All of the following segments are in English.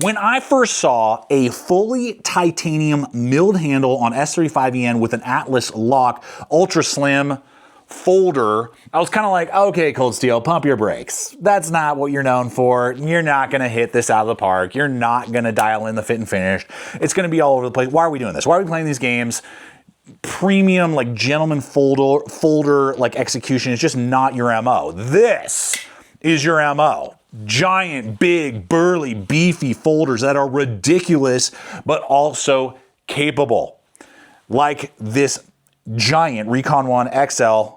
When I first saw a fully titanium milled handle on S35EN with an Atlas lock, ultra slim folder, I was kind of like, okay, Cold Steel, pump your brakes. That's not what you're known for. You're not going to hit this out of the park. You're not going to dial in the fit and finish. It's going to be all over the place. Why are we doing this? Why are we playing these games? Premium, like gentleman folder like execution is just not your MO. This is your MO. Giant, big, burly, beefy folders that are ridiculous, but also capable. Like this giant Recon 1 XL,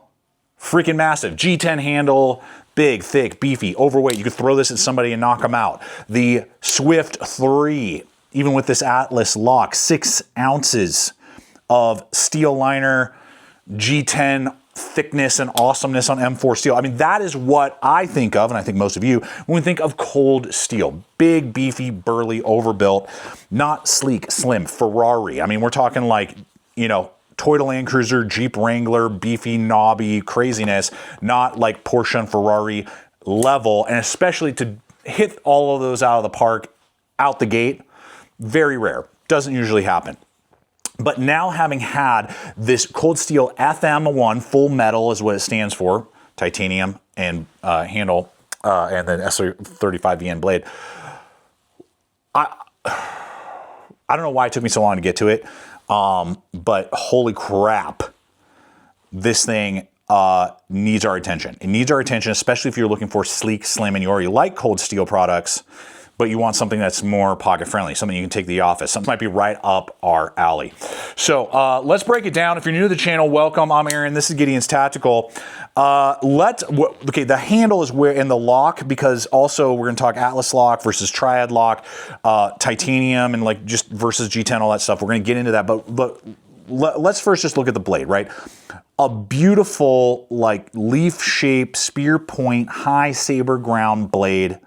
freaking massive. G10 handle, big, thick, beefy, overweight. You could throw this at somebody and knock them out. The Swift 3, even with this Atlas lock, 6 ounces of steel liner, G10 thickness and awesomeness on M4 steel. I mean, that is what I think of, and I think most of you, when we think of Cold Steel. Big, beefy, burly, overbuilt, not sleek, slim, Ferrari. I mean, we're talking like, you know, Toyota Land Cruiser, Jeep Wrangler, beefy, knobby craziness, not like Porsche and Ferrari level, and especially to hit all of those out of the park out the gate, very rare. Doesn't usually happen. But now having had this Cold Steel FM1 full metal is what it stands for, titanium and handle, and then S35EN blade. I don't know why it took me so long to get to it, but holy crap, this thing needs our attention. It needs our attention, especially if you're looking for sleek, slim, and you already like Cold Steel products, but you want something that's more pocket friendly, something you can take to the office. Something might be right up our alley. So let's break it down. If you're new to the channel, welcome. I'm Aaron. This is Gideonstactical. Okay, the handle is where in the lock, because also we're gonna talk Atlas lock versus Triad lock, titanium and like just versus G10, all that stuff. We're gonna get into that, but let's first just look at the blade, right? A beautiful like leaf shaped spear point high saber ground blade,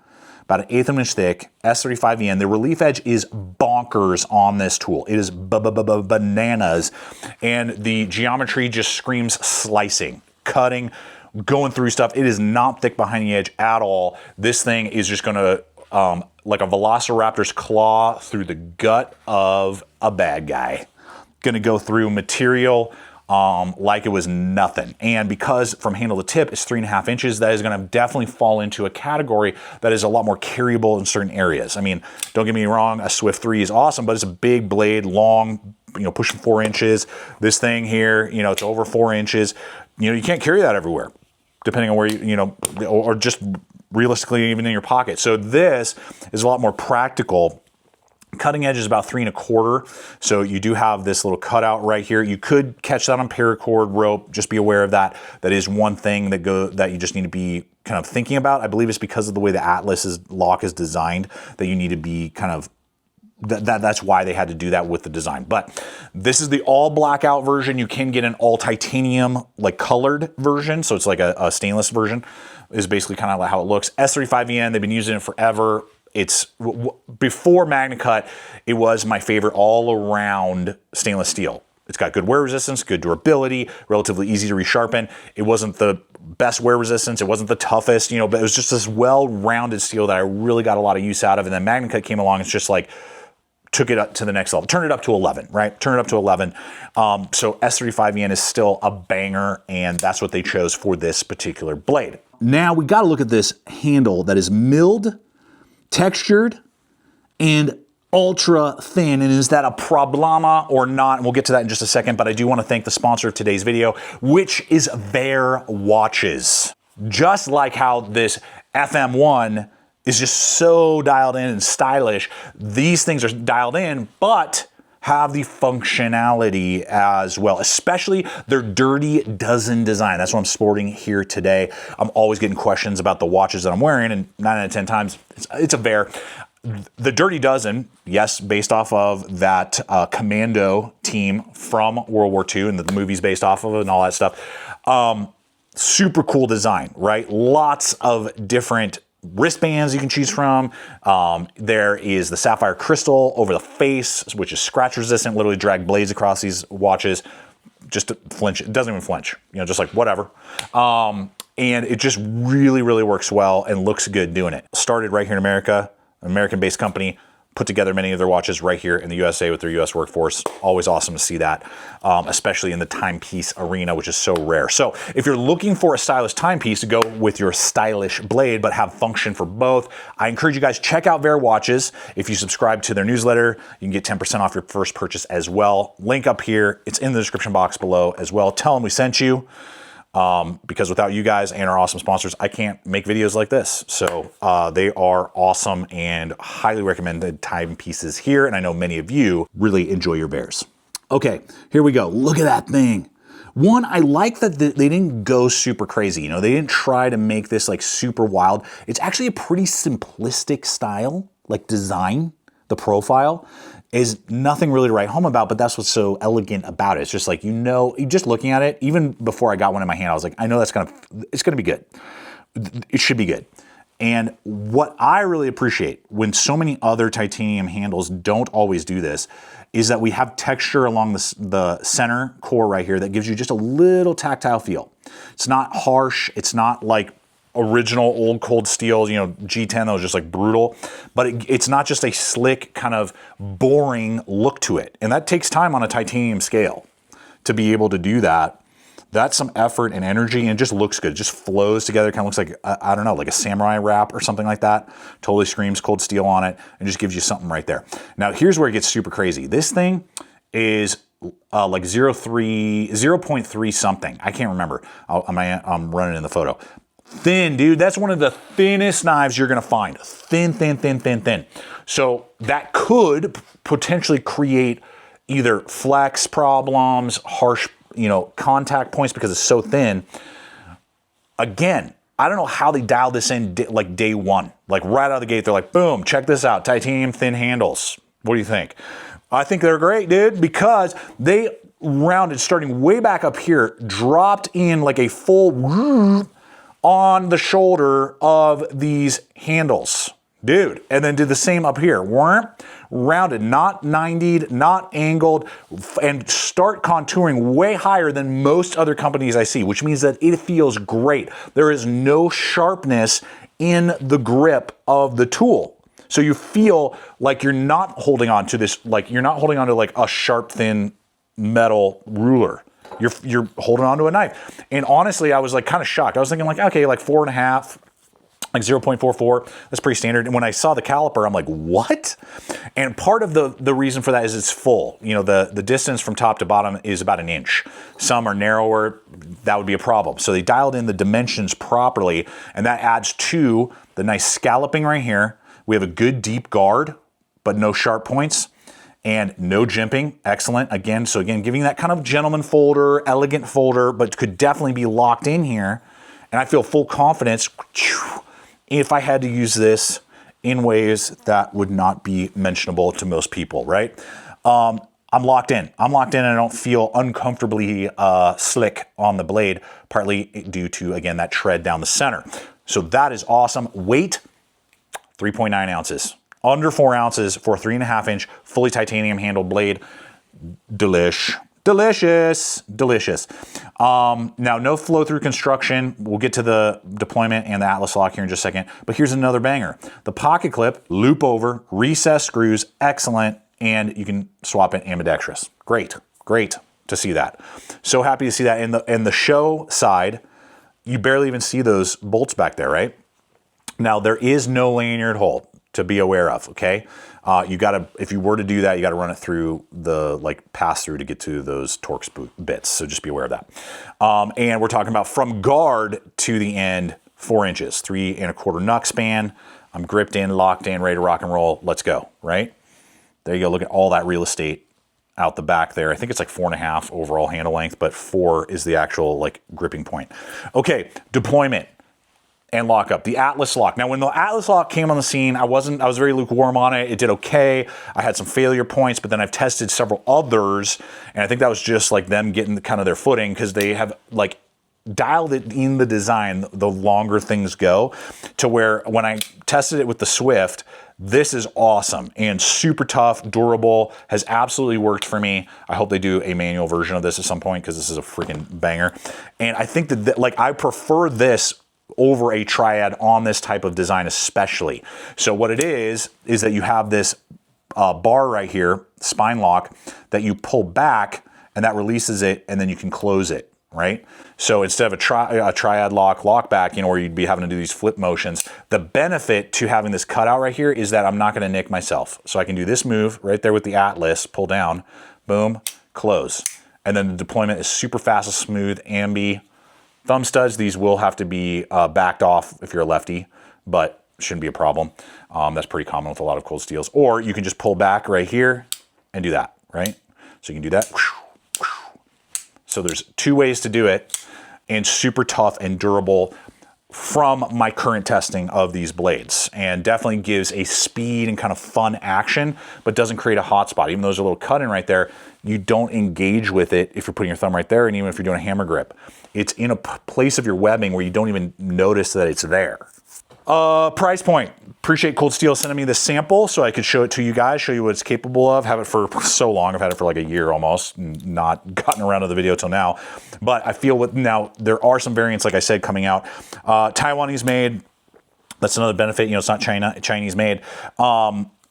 about 1/8 of an inch thick, S35EN. The relief edge is bonkers on this tool. It is bananas. And the geometry just screams slicing, cutting, going through stuff. It is not thick behind the edge at all. This thing is just gonna, like a velociraptor's claw through the gut of a bad guy. Gonna go through material like it was nothing. And because from handle to tip is 3.5 inches, that is gonna definitely fall into a category that is a lot more carryable in certain areas. I mean, don't get me wrong, a Swift 3 is awesome, but it's a big blade, long, you know, pushing 4 inches. This thing here, you know, it's over 4 inches. You know, you can't carry that everywhere, depending on where you know, or just realistically even in your pocket. So this is a lot more practical. Cutting edge is about 3 1/4, so you do have this little cutout right here. You could catch that on paracord rope. Just be aware of that. That is one thing that you just need to be kind of thinking about. I believe it's because of the way the Atlas's lock is designed that you need to be kind of that's why they had to do that with the design. But this is the all blackout version. You can get an all titanium like colored version, so it's like a stainless version. Is basically kind of like how it looks. S35EN, they've been using it forever. It's before MagnaCut, it was my favorite all around stainless steel. It's got good wear resistance, good durability, relatively easy to resharpen. It wasn't the best wear resistance. It wasn't the toughest, you know, but it was just this well-rounded steel that I really got a lot of use out of. And then MagnaCut came along. It's just like, took it up to the next level. Turn it up to 11, right? Turn it up to 11. So S35EN is still a banger, and that's what they chose for this particular blade. Now we got to look at this handle that is milled, textured, and ultra thin. And is that a problema or not? And we'll get to that in just a second, but I do want to thank the sponsor of today's video, which is VAER watches. Just like how this FM1 is just so dialed in and stylish, these things are dialed in, but have the functionality as well, especially their Dirty Dozen design. That's what I'm sporting here today. I'm always getting questions about the watches that I'm wearing, and 9 out of 10 times, it's a VAER. The Dirty Dozen, yes, based off of that commando team from World War II, and the movie's based off of it and all that stuff. Super cool design, right? Lots of different wristbands you can choose from. There is the sapphire crystal over the face, which is scratch resistant, literally drag blades across these watches. Just to flinch, it doesn't even flinch, you know, just like whatever. And it just really, really works well and looks good doing it. Started right here in America, an American-based company, put together many of their watches right here in the USA with their US workforce. Always awesome to see that, especially in the timepiece arena, which is so rare. So if you're looking for a stylish timepiece to go with your stylish blade, but have function for both, I encourage you guys, check out VAER watches. If you subscribe to their newsletter, you can get 10% off your first purchase as well. Link up here. It's in the description box below as well. Tell them we sent you. Because without you guys and our awesome sponsors, I can't make videos like this. So they are awesome and highly recommended timepieces here. And I know many of you really enjoy your VAERs. Okay, here we go. Look at that thing. One, I like that they didn't go super crazy. You know, they didn't try to make this like super wild. It's actually a pretty simplistic style, like design, the profile. Is nothing really to write home about, but that's what's so elegant about it. It's just like, you know, just looking at it, even before I got one in my hand, I was like, I know it's gonna be good. It should be good. And what I really appreciate when so many other titanium handles don't always do this is that we have texture along the center core right here that gives you just a little tactile feel. It's not harsh. It's not like original old cold steel, you know, G10 that was just like brutal, but it's not just a slick kind of boring look to it. And that takes time on a titanium scale to be able to do that. That's some effort and energy, and it just looks good. It just flows together. Kind of looks like, I don't know, like a samurai wrap or something like that. Totally screams cold steel on it and just gives you something right there. Now here's where it gets super crazy. This thing is like 0.3 something. I can't remember. I'm running in the photo. Thin, dude. That's one of the thinnest knives you're gonna find. Thin, thin, thin, thin, thin. So that could potentially create either flex problems, harsh, you know, contact points because it's so thin. Again, I don't know how they dialed this in like day one. Like right out of the gate, they're like, boom, check this out, titanium thin handles. What do you think? I think they're great, dude, because they rounded starting way back up here, dropped in like a full on the shoulder of these handles, dude, and then did the same up here. Rounded, not 90'd, not angled, and start contouring way higher than most other companies I see, which means that it feels great. There is no sharpness in the grip of the tool. So you feel like you're not holding on to this, like you're not holding on to like a sharp, thin metal ruler. You're holding onto a knife. And honestly, I was like kind of shocked. I was thinking like, okay, like 4.5, like 0.44, that's pretty standard. And when I saw the caliper, I'm like, what? And part of the reason for that is it's full. You know, the distance from top to bottom is about 1 inch. Some are narrower, that would be a problem. So they dialed in the dimensions properly, and that adds to the nice scalloping right here. We have a good deep guard, but no sharp points. And no jimping, excellent. Again, so again, giving that kind of gentleman folder, elegant folder, but could definitely be locked in here. And I feel full confidence if I had to use this in ways that would not be mentionable to most people, right? I'm locked in. I'm locked in and I don't feel uncomfortably slick on the blade, partly due to, again, that tread down the center. So that is awesome. Weight, 3.9 ounces. Under 4 ounces for a 3.5 inch fully titanium handled blade. Delicious. Now, no flow through construction. We'll get to the deployment and the Atlas lock here in just a second. But here's another banger. The pocket clip, loop over, recessed screws, excellent. And you can swap it ambidextrous. Great to see that. So happy to see that. In the show side, you barely even see those bolts back there, right? Now, there is no lanyard hole to be aware of, okay? You gotta, if you were to do that, you gotta run it through the like pass through to get to those Torx bits. So just be aware of that. And we're talking about from guard to the end, 4 inches, 3.25 knuck span. I'm gripped in, locked in, ready to rock and roll. Let's go, right? There you go. Look at all that real estate out the back there. I think it's like 4.5 overall handle length, but 4 is the actual like gripping point. Okay, deployment and lockup, the Atlas lock. Now, when the Atlas lock came on the scene, I was very lukewarm on it. It did okay. I had some failure points, but then I've tested several others, and I think that was just like them getting kind of their footing because they have like dialed it in the design the longer things go to where when I tested it with the Swift, this is awesome and super tough, durable, has absolutely worked for me. I hope they do a manual version of this at some point because this is a freaking banger. And I think that like I prefer this over a triad on this type of design especially. So what it is that you have this bar right here, spine lock, that you pull back and that releases it, and then you can close it, right? So instead of a triad lock back, you know, where you'd be having to do these flip motions, the benefit to having this cutout right here is that I'm not gonna nick myself. So I can do this move right there with the Atlas, pull down, boom, close. And then the deployment is super fast and smooth, ambi. Thumb studs, these will have to be backed off if you're a lefty, but shouldn't be a problem. That's pretty common with a lot of cold steels. Or you can just pull back right here and do that, right? So you can do that. So there's 2 ways to do it, and super tough and durable from my current testing of these blades, and definitely gives a speed and kind of fun action, but doesn't create a hot spot. Even though there's a little cut in right there, you don't engage with it if you're putting your thumb right there, and even if you're doing a hammer grip. It's in a place of your webbing where you don't even notice that it's there. Price point. Appreciate Cold Steel sending me this sample so I could show it to you guys, show you what it's capable of. Have it for so long. I've had it for like a year almost, not gotten around to the video till now. But I feel now there are some variants, like I said, coming out. Taiwanese made. That's another benefit. You know, it's not Chinese made.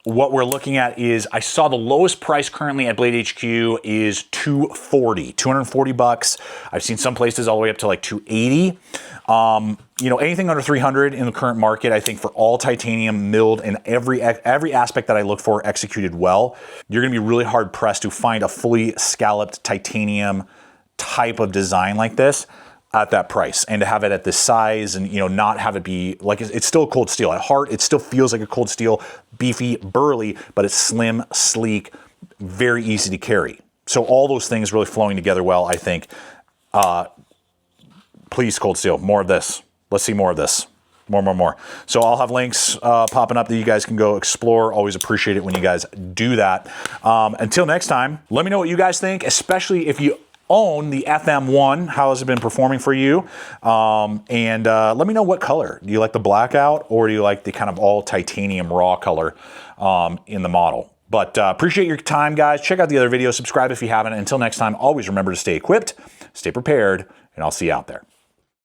What we're looking at is, I saw the lowest price currently at Blade HQ is $240. I've seen some places all the way up to like $280. You know, anything under $300 in the current market, I think for all titanium milled and every aspect that I look for executed well, you're gonna be really hard pressed to find a fully scalloped titanium type of design like this at that price, and to have it at this size, and, you know, not have it be like, it's still a cold steel at heart. It still feels like a cold steel, beefy, burly, but it's slim, sleek, very easy to carry. So all those things really flowing together well, I think. Please, Cold Steel, more of this. Let's see more of this. More. So I'll have links popping up that you guys can go explore. Always appreciate it when you guys do that. Until next time, let me know what you guys think, especially if you own the FM1. How has it been performing for you? And let me know what color. Do you like the blackout, or do you like the kind of all titanium raw color in the model? But appreciate your time, guys. Check out the other videos. Subscribe if you haven't. Until next time, always remember to stay equipped, stay prepared, and I'll see you out there.